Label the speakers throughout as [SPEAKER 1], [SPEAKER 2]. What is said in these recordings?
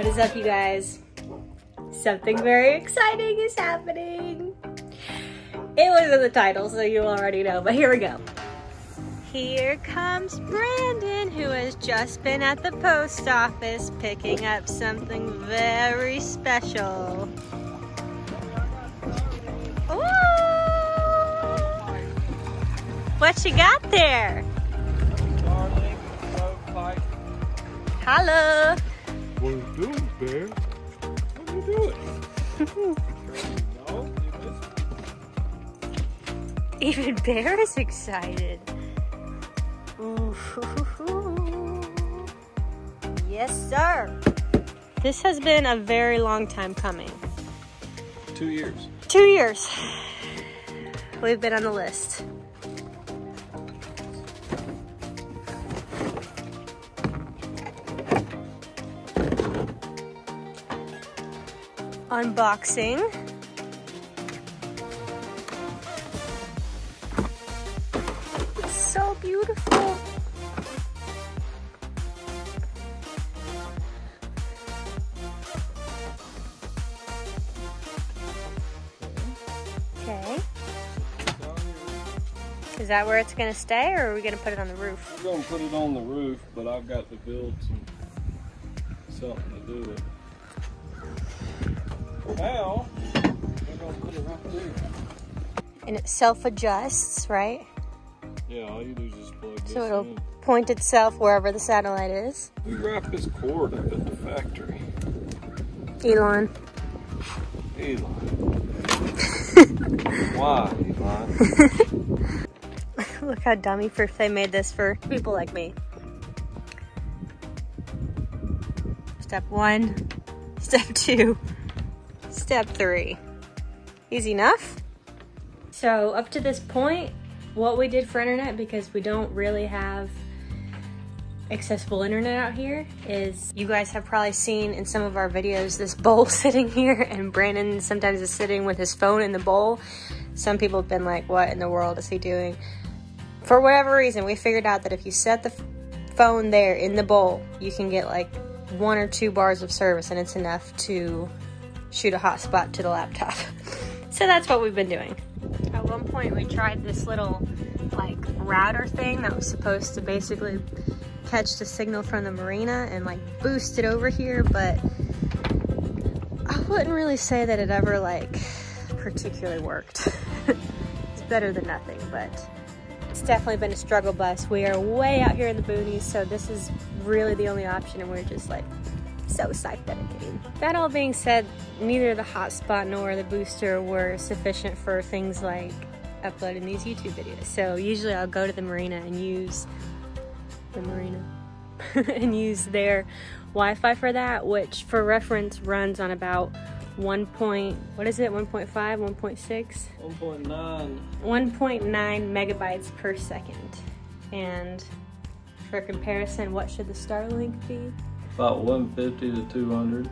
[SPEAKER 1] What is up, you guys? Something very exciting is happening. It was in the title, so you already know, but here we go. Here comes Brandon, who has just been at the post office picking up something very special. Ooh! What you got there?
[SPEAKER 2] STARLINK Unboxing.
[SPEAKER 1] Hello.
[SPEAKER 2] What are you doing, Bear? What are you doing? No, you missed.
[SPEAKER 1] Even Bear is excited. Ooh. Yes, sir. This has been a very long time coming.
[SPEAKER 2] 2 years.
[SPEAKER 1] 2 years. We've been on the list. Unboxing. It's so beautiful. Okay. Is that where it's gonna stay, or are we gonna put it on the roof?
[SPEAKER 2] We're gonna put it on the roof, but I've got to build something to do it. Now, we're gonna put it right there.
[SPEAKER 1] And it self-adjusts, right?
[SPEAKER 2] Yeah, all you do is just plug this
[SPEAKER 1] So it'll
[SPEAKER 2] in.
[SPEAKER 1] point itself wherever the satellite is.
[SPEAKER 2] We wrapped this cord up at the factory.
[SPEAKER 1] Elon.
[SPEAKER 2] Elon. Why, Elon?
[SPEAKER 1] Look how dummy proof they made this for people like me. Step 1, step 2, step 3. Easy enough. So up to this point, what we did for internet, because we don't really have accessible internet out here, is you guys have probably seen in some of our videos this bowl sitting here, and Brandon sometimes is sitting with his phone in the bowl. Some people have been like, what in the world is he doing? For whatever reason, we figured out that if you set the phone there in the bowl, you can get like 1 or 2 bars of service, and it's enough to shoot a hotspot to the laptop. So that's what we've been doing. At one point we tried this little like router thing that was supposed to basically catch the signal from the marina and like boost it over here, but I wouldn't really say that it ever like particularly worked. It's better than nothing, but it's definitely been a struggle bus. We are way out here in the boonies, so this is really the only option, and we're just like so psyched that it came. That all being said, neither the hotspot nor the booster were sufficient for things like uploading these YouTube videos. So usually I'll go to the marina and use and use their Wi-Fi for that, which for reference runs on about 1.5, 1.6? 1.9 megabytes per second. And for comparison, what should the Starlink be?
[SPEAKER 2] About 150 to 200.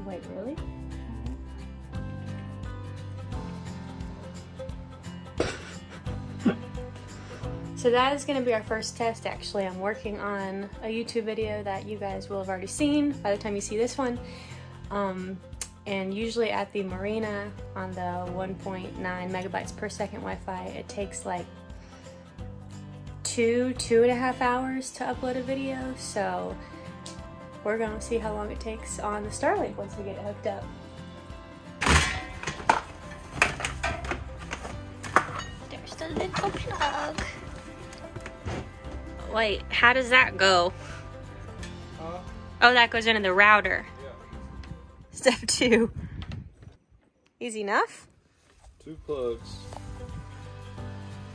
[SPEAKER 1] Wait, really? So that is going to be our first test. Actually, I'm working on a YouTube video that you guys will have already seen by the time you see this one. And usually at the marina on the 1.9 megabytes per second Wi-Fi, it takes like 2.5 hours to upload a video. So we're going to see how long it takes on the Starlink once we get it hooked up. There's the little plug. Wait, how does that go? Oh, that goes into the router.
[SPEAKER 2] Yeah.
[SPEAKER 1] Step 2. Easy enough?
[SPEAKER 2] 2 plugs.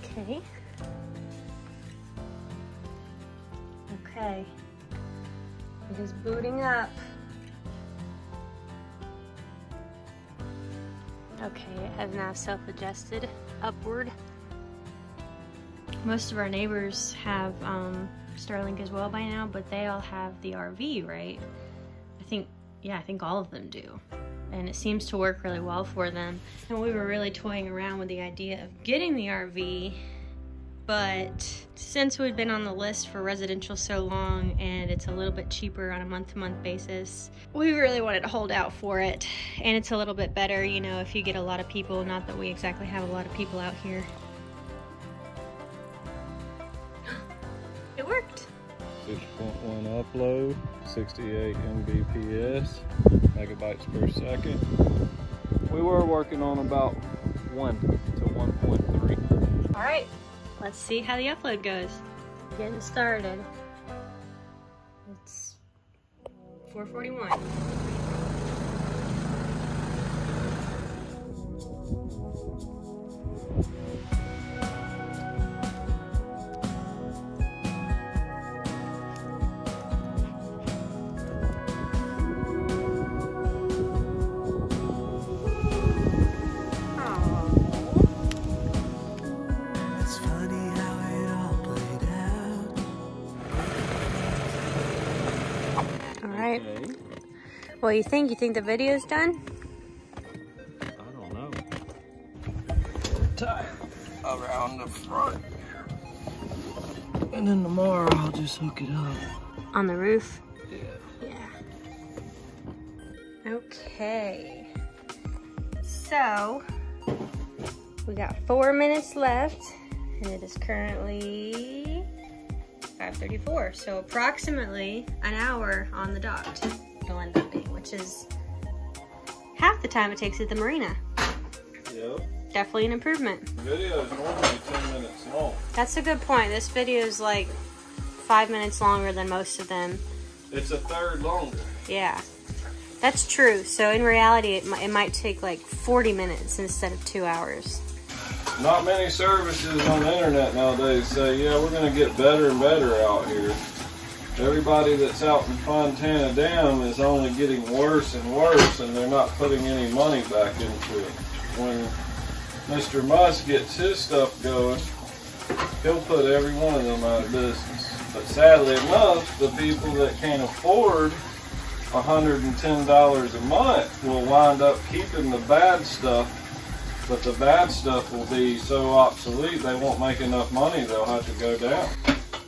[SPEAKER 1] Okay. Okay. It is booting up. Okay, it has now self-adjusted upward. Most of our neighbors have Starlink as well by now, but they all have the RV, right? I think all of them do. And it seems to work really well for them. And we were really toying around with the idea of getting the RV but since we've been on the list for residential so long and it's a little bit cheaper on a month-to-month basis, we really wanted to hold out for it. And it's a little bit better, you know, if you get a lot of people. Not that we exactly have a lot of people out here. It worked.
[SPEAKER 2] 6.1 upload, 68 Mbps, megabytes per second. We were working on about 1 to 1.3.
[SPEAKER 1] All right, let's see how the upload goes. Getting started. It's 4:41.
[SPEAKER 2] Okay.
[SPEAKER 1] What do you think? You think the video's done?
[SPEAKER 2] I don't know. Tie around the front. And then tomorrow I'll just hook it up.
[SPEAKER 1] On the roof?
[SPEAKER 2] Yeah.
[SPEAKER 1] Yeah. Okay. So, we got 4 minutes left, and it is currently 5:34. So approximately an hour on the dot it'll end up being, which is half the time it takes at the marina.
[SPEAKER 2] Yep.
[SPEAKER 1] Definitely an improvement.
[SPEAKER 2] The video is normally 10 minutes long.
[SPEAKER 1] That's a good point. This video is like 5 minutes longer than most of them.
[SPEAKER 2] It's a third longer.
[SPEAKER 1] Yeah, that's true. So in reality, it might take like 40 minutes instead of 2 hours.
[SPEAKER 2] Not many services on the internet nowadays say, yeah, we're going to get better and better out here. Everybody that's out in Fontana Dam is only getting worse and worse, and they're not putting any money back into it. When Mr. Musk gets his stuff going, he'll put every one of them out of business. But sadly enough, the people that can't afford $110 a month will wind up keeping the bad stuff. But the bad stuff will be so obsolete, they won't make enough money, they'll have to go down.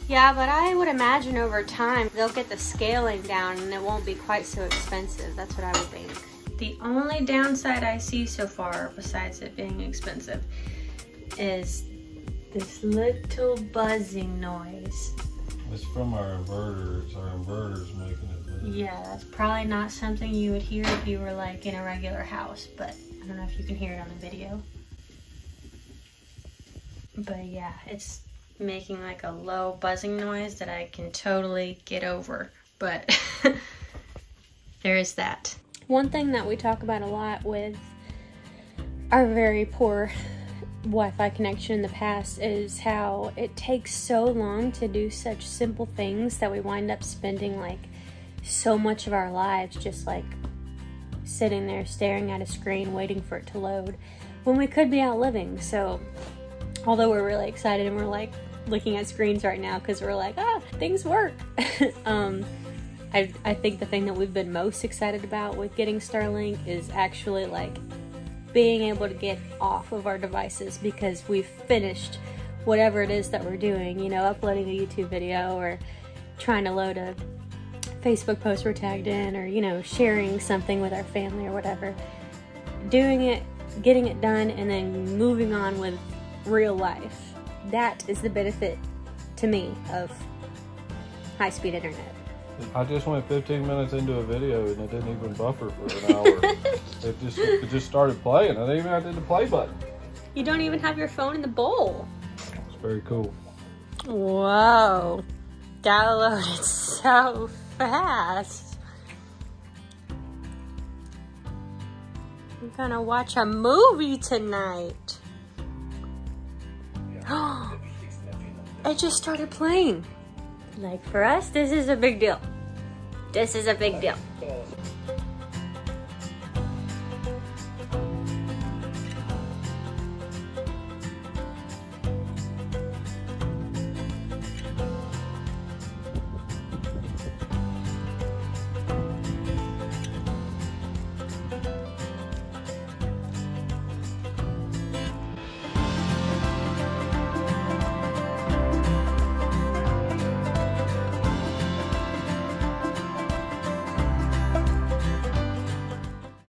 [SPEAKER 1] Yeah, but I would imagine over time, they'll get the scaling down and it won't be quite so expensive. That's what I would think. The only downside I see so far, besides it being expensive, is this little buzzing noise.
[SPEAKER 2] It's from our inverter. It's our inverter's making it buzz.
[SPEAKER 1] Yeah, that's probably not something you would hear if you were like in a regular house, but I don't know if you can hear it on the video. But yeah, it's making like a low buzzing noise that I can totally get over. But there is that. One thing that we talk about a lot with our very poor Wi-Fi connection in the past is how it takes so long to do such simple things that we wind up spending like so much of our lives just like sitting there staring at a screen waiting for it to load when we could be out living. So although we're really excited and we're like looking at screens right now because we're like, things work. I think the thing that we've been most excited about with getting Starlink is actually like being able to get off of our devices because we've finished whatever it is that we're doing, you know, uploading a YouTube video or trying to load a Facebook post we're tagged in, or, you know, sharing something with our family or whatever. Doing it, getting it done, and then moving on with real life. That is the benefit to me of high-speed internet.
[SPEAKER 2] I just went 15 minutes into a video and it didn't even buffer for an hour. It just started playing. I didn't even have to hit the play button.
[SPEAKER 1] You don't even have your phone in the bowl.
[SPEAKER 2] It's very cool.
[SPEAKER 1] Whoa. Downloaded so fast. I'm gonna watch a movie tonight. It just started playing. Like, for us, this is a big deal. This is a big deal.